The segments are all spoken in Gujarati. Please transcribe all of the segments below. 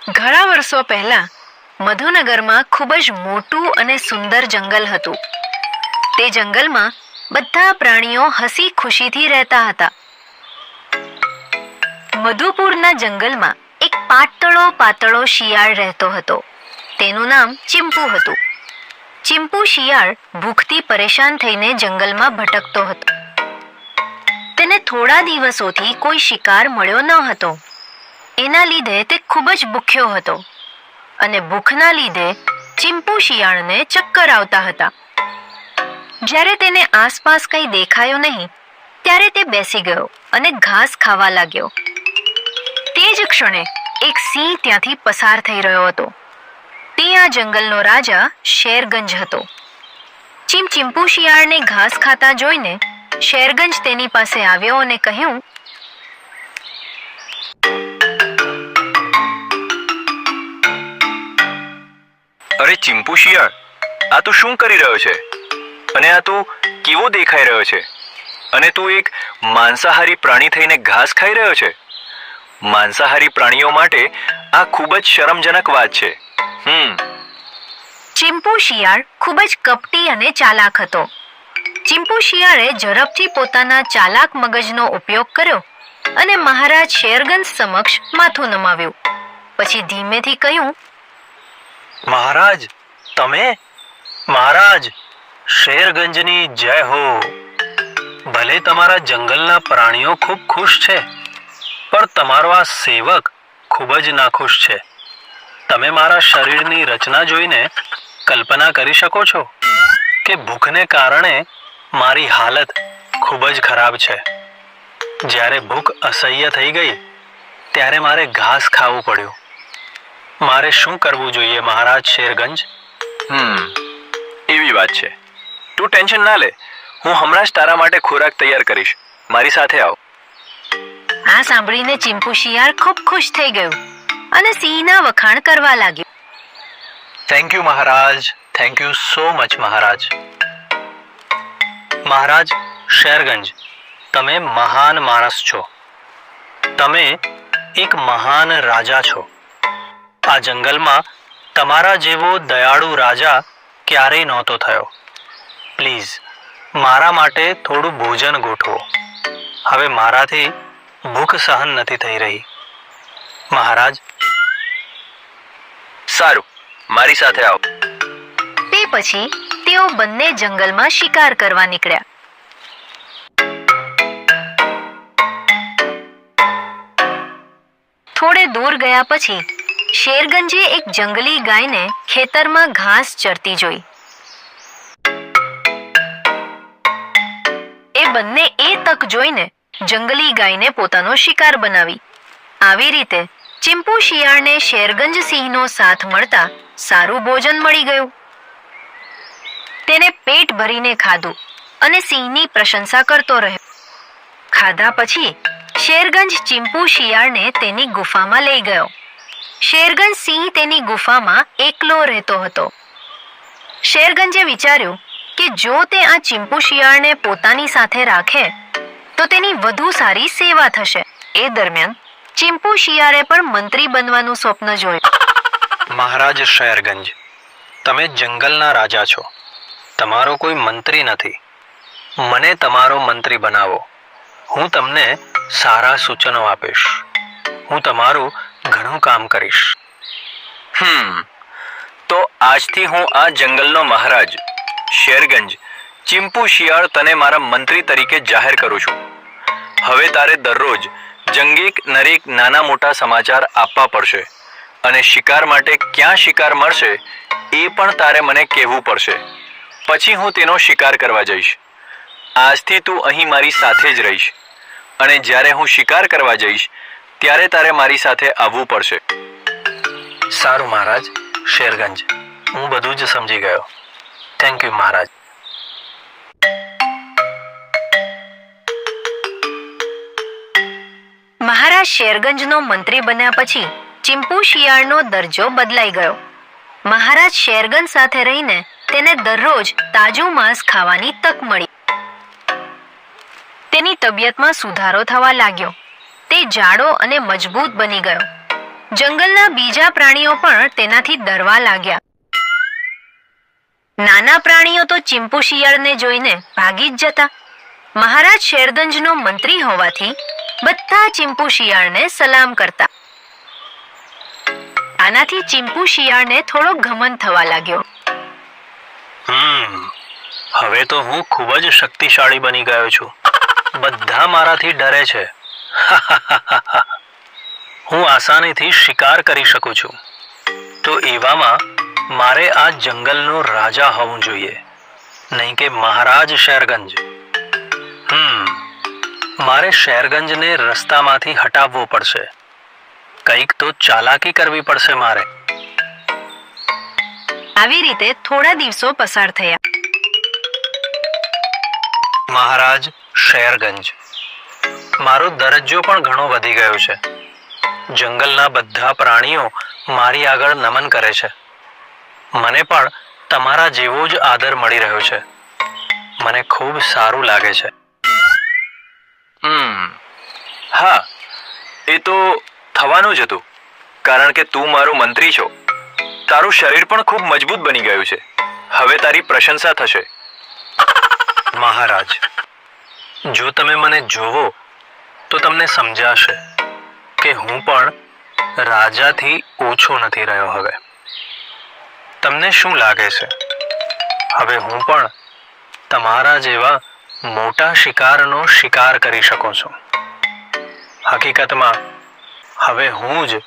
ઘણા વર્ષો પહેલા મધુનગરમાં ખૂબ જ મોટું અને સુંદર જંગલ હતું. તે જંગલમાં બધા પ્રાણીઓ હસી ખુશીથી રહેતા હતા. મધુપુરના જંગલમાં એક પાતળો શિયાળ રહેતો હતો. તેનું નામ ચિંપુ હતું. ચિંપુ શિયાળ ભૂખથી પરેશાન થઈને જંગલમાં ભટકતો હતો. તેને થોડા દિવસોથી કોઈ શિકાર મળ્યો ન હતો. એના લીધે તે ખૂબ જ ભૂખ્યો હતો અને ભૂખના લીધે ચિંપુ શિયાળને ચક્કર આવતા હતા. જ્યારે તેને આસપાસ કંઈ દેખાયો નહીં ત્યારે તે બેસી ગયો અને ઘાસ ખાવા લાગ્યો. તે જ ક્ષણે એક સિંહ ત્યાંથી પસાર થઈ રહ્યો હતો. તે આ જંગલનો રાજા શેરગંજ હતો. ચિંપુ શિયાળને ઘાસ ખાતા જોઈને શેરગંજ તેની પાસે આવ્યો અને કહ્યું, અરે ચિંપુ શિયાળ, આ તું શું કરી રહ્યો છે? અને આ તું કેવો દેખાઈ રહ્યો છે? અને તું એક માંસાહારી પ્રાણી થઈને ઘાસ ખાઈ રહ્યો છે? માંસાહારી પ્રાણીઓ માટે આ ખૂબ જ શરમજનક વાત છે. ચિંપુ શિયાળ ખૂબ જ કપટી અને ચાલાક હતો. ચિંપુ શિયાળે ઝડપથી પોતાના ચાલાક મગજનો ઉપયોગ કર્યો અને મહારાજ શેરગંજ સમક્ષ માથું નમાવ્યું. પછી ધીમેથી કહ્યું, મહારાજ, તમે? મહારાજ, શેરગંજની જય હો. ભલે તમારા જંગલના પ્રાણીઓ ખૂબ ખુશ છે, પણ તમારો આ સેવક ખૂબ જ નાખુશ છે. તમે મારા શરીરની રચના જોઈને કલ્પના કરી શકો છો કે ભૂખને કારણે મારી હાલત ખૂબ જ ખરાબ છે. જ્યારે ભૂખ અસહ્ય થઈ ગઈ ત્યારે મારે ઘાસ ખાવું પડ્યું. મારે શું કરવું જોઈએ મહારાજ શેરગંજ? એવી વાત છે. તું ટેન્શન ના લે, હું હમણાં જ તારા માટે ખોરાક તૈયાર કરીશ. મારી સાથે આવ. આ સાંભળીને ચિંપુ શિયાળ ખૂબ ખુશ થઈ ગયું અને સિંહના વખાણ કરવા લાગ્યું. Thank you Maharaj, thank you so much Maharaj. Maharaj Sherganj, તમે મહાન માણસ છો. તમે એક મહાન રાજા છો. આ જંગલમાં તમારા જેવો દયાળુ રાજા ક્યારેય નહોતો થયો. પ્લીઝ મારા માટે થોડું ભોજન ગોઠવો. હવે મારાથી ભૂખ સહન નથી થઈ રહી. મહારાજ. સારું, મારી સાથે આવ. તે પછી તેઓ બંને જંગલમાં શિકાર કરવા નીકળ્યા. થોડે દૂર ગયા પછી શેરગંજે એક જંગલી ગાયને ખેતરમાં ઘાસ ચરતી જોઈ. એ બંને એ તક જોઈને જંગલી ગાયને પોતાનો શિકાર બનાવી. આવી રીતે ચિંપુ શિયાળને શેરગંજ સિંહનો સાથ મળતા સારું ભોજન મળી ગયું. તેને પેટ ભરીને ખાધું અને સિંહની પ્રશંસા કરતો રહ્યો. ખાધા પછી શેરગંજ ચિંપુ શિયાળને તેની ગુફામાં લઈ ગયો. શેરગંજ સિંહ તેની ગુફામાં એકલો રહેતો હતો. શેરગંજે વિચાર્યું કે જો તે આ ચિંપુ શિયાળને પોતાની સાથે રાખે તો તેની વધુ સારી સેવા થશે. એ દરમિયાન ચિંપુ શિયાળે પણ મંત્રી બનવાનું સ્વપ્ન જોયું. મહારાજ શેરગંજ, તમે જંગલના રાજા છો. તમારો કોઈ મંત્રી નથી. મને તમારો મંત્રી બનાવો. હું તમને સારા સૂચનો આપીશ. હું તમારું ઘણું કામ કરીશ. તો આજથી હું આ જંગલનો મહારાજ શેરગંજ ચિંપુ શિયાળ તને મારા મંત્રી તરીકે જાહેર કરું છું. હવે તારે દરરોજ જંગેક નરેક નાના મોટા સમાચાર આપવા પડશે અને શિકાર માટે ક્યાં શિકાર મળશે એ પણ તારે મને કહેવું પડશે. પછી હું તેનો શિકાર કરવા જઈશ. આજથી તું અહીં મારી સાથે જ રહીશ અને જ્યારે હું શિકાર કરવા જઈશ ત્યારે તારે મારી સાથે આવવું પડશે. સારું મહારાજ શેરગંજ, હું બધું જ સમજી ગયો. થેન્ક યુ મહારાજ. મહારાજ શેરગંજનો મંત્રી બન્યા પછી ચિંપુ શિયાળનો દરજ્જો બદલાઈ ગયો. મહારાજ શેરગંજ સાથે રહીને તેને દરરોજ તાજું માંસ ખાવાની તક મળી. તેની તબિયતમાં સુધારો થવા લાગ્યો. તે જાડો અને મજબૂત બની ગયો. જંગલના બીજા પ્રાણીઓ પણ તેનાથી ડરવા લાગ્યા. નાના પ્રાણીઓ તો ચિંપુ શિયાળને જોઈને ભાગી જ જતા. મહારાજ શેરગંજનો મંત્રી હોવાથી બધા ચિંપુ શિયાળને સલામ કરતા. આનાથી ચિંપુ શિયાળને થોડો ઘમંડ થવા લાગ્યો. હવે તો હું ખૂબ જ શક્તિશાળી બની ગયો છું. બધા મારાથી ડરે છે. હું આસાનીથી શિકાર કરી શકું છું. તો એવામાં મારે આ જંગલનો રાજા હોવું જોઈએ, નહીં કે મહારાજ શેરગંજ. મારે શેરગંજને રસ્તામાંથી હટાવવો પડશે. કંઈક તો ચાલાકી કરવી પડશે મારે. આવી રીતે થોડા દિવસો પસાર થયા. મહારાજ શેરગંજ, મારો દરજ્જો પણ ઘણો વધી ગયો છે. જંગલના બધા પ્રાણીઓ મારી આગળ નમન કરે છે. મને પણ તમારા જેવો જ આદર મળી રહ્યો છે. મને ખૂબ સારું લાગે છે. હા, એ તો થવાનું જ હતું, કારણ કે તું મારો મંત્રી છો. તારું શરીર પણ ખૂબ મજબૂત બની ગયું છે. હવે તારી પ્રશંસા થશે. મહારાજ, જો તમે મને જોવો તો તમને સમજાશે કે હું પણ રાજાથી ઓછો નથી રહ્યો. હવે તમને શું લાગે છે, હવે હું પણ તમારા જેવા મોટા શિકારનો શિકાર કરી શકું છું? હકીકતમાં હવે હું જ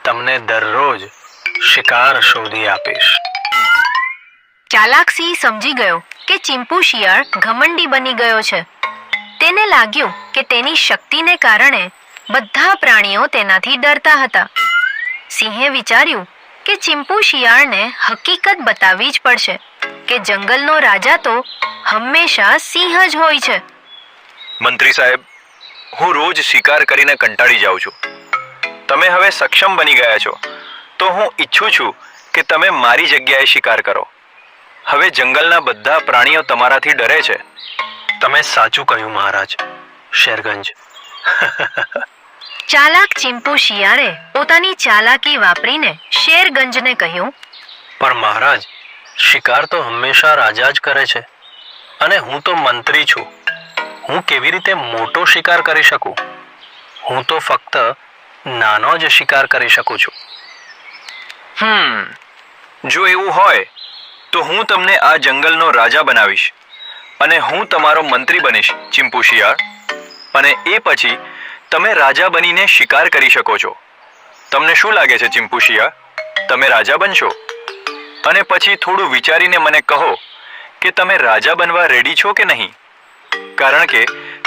તમને દરરોજ શિકાર શોધી આપીશ. ચાલાક સિંહ સમજી ગયો કે ચિંપુ શિયાળ ઘમંડી બની ગયો છે. તેને લાગ્યું કે તેની શક્તિને કારણે બધા પ્રાણીઓ તેનાથી ડરતા હતા. સિંહે વિચાર્યું કે ચિંપુ શિયાળને હકીકત બતાવવી જ પડશે કે જંગલનો રાજા તો હંમેશા સિંહ જ હોય છે. મંત્રી સાહેબ, હું રોજ શિકાર કરીને કંટાળી જાઉં છું. તમે હવે સક્ષમ બની ગયા છો, તો હું ઈચ્છું છું કે તમે મારી જગ્યાએ શિકાર કરો. હવે જંગલના બધા પ્રાણીઓ તમારાથી ડરે છે. તમે સાચું કહ્યું મહારાજ શેરગંજ. ચાલાક ચિંપુ શિયાળે પોતાની ચાલાકી વાપરીને શેરગંજને કહ્યું, પણ મહારાજ, શિકાર તો હંમેશા રાજા જ કરે છે અને હું તો મંત્રી છું. હું કેવી રીતે મોટો શિકાર કરી શકું? હું તો ફક્ત નાનો જ શિકાર કરી શકું છું. જો એવું હોય તો હું તમને આ જંગલનો રાજા બનાવીશ અને હું તમારો મંત્રી બનીશ ચિંપુ શિયાળ. અને એ પછી તમે રાજા બનીને શિકાર કરી શકો છો. તમને શું લાગે છે ચિંપુ શિયાળ, તમે રાજા બનશો? અને પછી થોડું વિચારીને મને કહો કે તમે રાજા બનવા રેડી છો કે નહીં, કારણ કે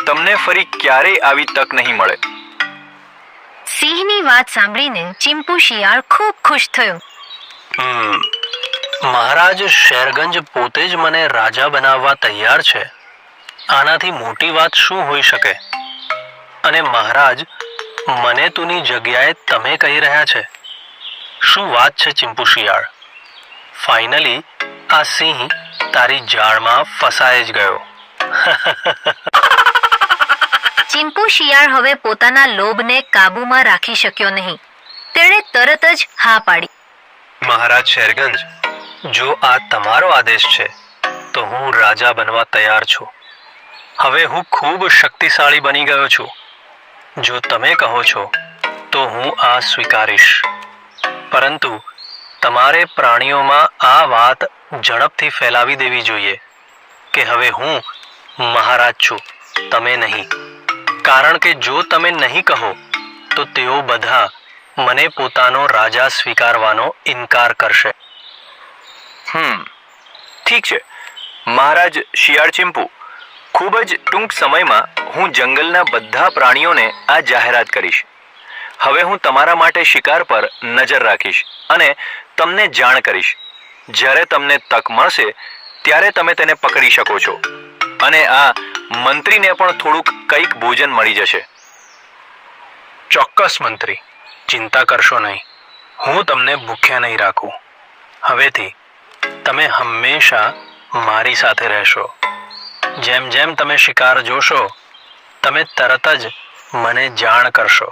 તમને ફરી ક્યારેય આવી તક નહીં મળે. સિંહની વાત સાંભળીને ચિંપુ શિયાળ ખૂબ ખુશ થયો. મહારાજ શેરગંજ પોતે જ મને રાજા બનાવવા તૈયાર છે. આનાથી મોટી વાત શું હોઈ શકે? અને મહારાજ, મને તુની જગ્યાએ તમે કહી રહ્યા છે. શું વાત છે ચિંપુ શિયાળ? ફાઇનલી આ સિંહ તારી જાળમાં ફસાઈ જ ગયો. ચિંપુ શિયાળ હવે પોતાના લોભને કાબૂમાં રાખી શક્યો નહીં. તેણે તરત જ હા પાડી. મહારાજ શેરગંજ, જો આ તમારો આદેશ છે તો હું રાજા બનવા તૈયાર છું. હવે હું ખૂબ શક્તિશાળી બની ગયો છું. જો તમે કહો છો તો હું આ સ્વીકારીશ. પરંતુ તમારે પ્રાણીઓમાં આ વાત ઝડપથી ફેલાવી દેવી જોઈએ કે હવે હું મહારાજ છું, તમે નહીં. કારણ કે જો તમે નહીં કહો તો તેઓ બધા મને પોતાનો રાજા સ્વીકારવાનો ઇનકાર કરશે. ઠીક છે મહારાજ શિયાળ ચિંપુ, ખૂબ જ ટૂંક સમયમાં હું જંગલના બધા પ્રાણીઓને આ જાહેરાત કરીશ. હવે હું તમારા માટે શિકાર પર નજર રાખીશ અને તમને જાણ કરીશ. જ્યારે તમને તક મળશે ત્યારે તમે તેને પકડી શકો છો અને આ મંત્રીને પણ થોડુંક કંઈક ભોજન મળી જશે. ચોક્કસ મંત્રી, ચિંતા કરશો નહીં. હું તમને ભૂખ્યા નહીં રાખું. હવેથી તમે હંમેશા મારી સાથે રહેશો. જેમ જેમ તમે શિકાર જોશો તમે તરત જ મને જાણ કરશો.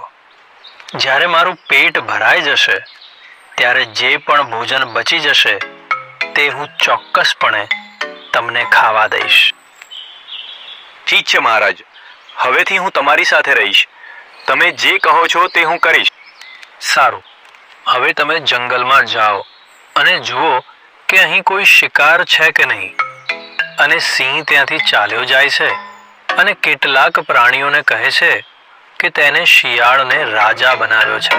જ્યારે મારું પેટ ભરાઈ જશે ત્યારે જે પણ ભોજન બચી જશે તે હું ચોક્કસપણે તમને ખાવા દઈશ. ઠીક છે મહારાજ, હવેથી હું તમારી સાથે રહીશ. તમે જે કહો છો તે હું કરીશ. સારું, હવે તમે જંગલમાં જાઓ અને જુઓ કે અહીં કોઈ શિકાર છે કે નહીં. અને સિંહ ત્યાંથી ચાલ્યો જાય છે અને કેટલાક પ્રાણીઓને કહે છે કે તેને શિયાળને રાજા બનાવ્યો છે.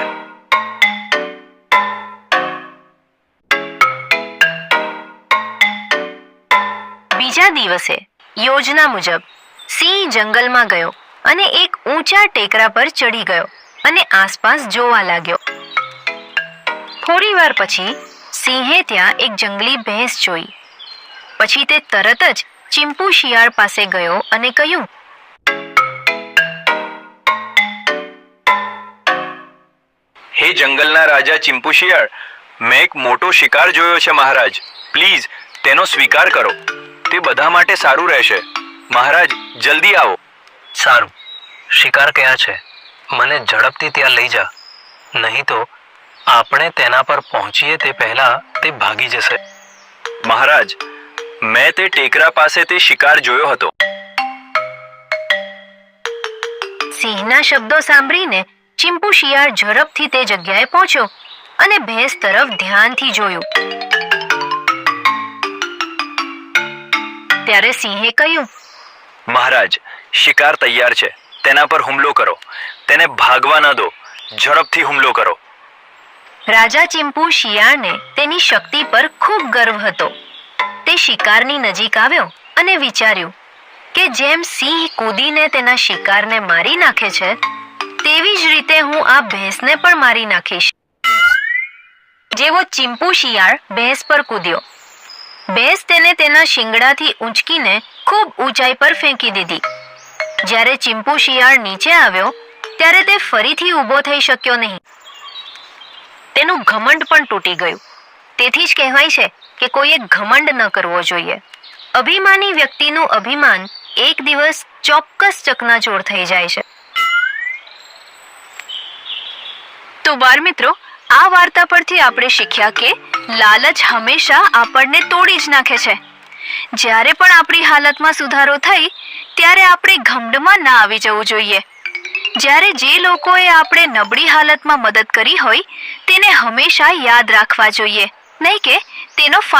બીજા દિવસે યોજના મુજબ સિંહ જંગલમાં ગયો અને એક ઊંચા ટેકરા પર ચડી ગયો અને આસપાસ જોવા લાગ્યો. થોડી વાર પછી સિંહે ત્યાં એક જંગલી ભેંસ જોઈ. પછી તે તરત જ ચિંપુ શિયાળ પાસે ગયો અને કહ્યું, હે જંગલના રાજા ચિંપુ શિયાળ, મેં એક મોટો શિકાર જોયો છે મહારાજ. પ્લીઝ તેનો સ્વીકાર કરો. તે બધા માટે સારું રહેશે. મહારાજ જલ્દી આવો. સારું, શિકાર ક્યાં છે? મને ઝડપથી ત્યાં લઈ જા, નહીં તો આપણે તેના પર પહોંચીએ તે પહેલા તે ભાગી જશે. મહારાજ, મેં તે ટેકરા પાસે તે શિકાર જોયો હતો. સિંહના શબ્દો સાંભળીને ચિંપુ શિયાળ ઝડપથી તે જગ્યાએ પહોંચ્યો અને ભેંસ તરફ ધ્યાનથી જોયું. ત્યારે સિંહે કહ્યું, મહારાજ, શિકાર તૈયાર છે. તેના પર હુમલો કરો. તેને ભાગવા ન દો. ઝડપથી હુમલો કરો. રાજા ચિંપુ શિયાળને તેની શક્તિ પર ખૂબ ગર્વ હતો. તે શિકારની નજીક આવ્યો અને વિચાર્યું કે જેમ સિંહ કૂદીને તેના શિકારને મારી નાખે છે, તેવી જ રીતે હું આ ભેંસને પણ મારી નાખીશ. જેવો ચિંપુ શિયાળ ભેંસ પર કૂદ્યો, ભેંસ તેને તેના શિંગડાથી ઊંચકીને ખૂબ ઊંચાઈ પર ફેંકી દીધી. જ્યારે ચિંપુ શિયાળ નીચે આવ્યો ત્યારે તે ફરીથી ઊભો થઈ શક્યો નહીં. તેનું ઘમંડ પણ તૂટી ગયું. તેથી જ કહેવાય છે કે કોઈએ ઘમંડ ન કરવો જોઈએ. અભિમાની વ્યક્તિનું અભિમાન એક દિવસ ચોક્કસ ચકનાચૂર થઈ જાય છે. તો બાળ મિત્રો, આ વાર્તા પરથી આપણે શીખ્યા કે લાલચ હંમેશા આપણને તોડી જ નાખે છે. જ્યારે પણ આપણી હાલતમાં સુધારો થઈ ત્યારે આપણે ઘમંડમાં ના આવી જવું જોઈએ. જ્યારે જે લોકોએ આપણે નબળી હાલતમાં મદદ કરી હોય તેને હંમેશા યાદ રાખવા જોઈએ, નહીં કે તેનો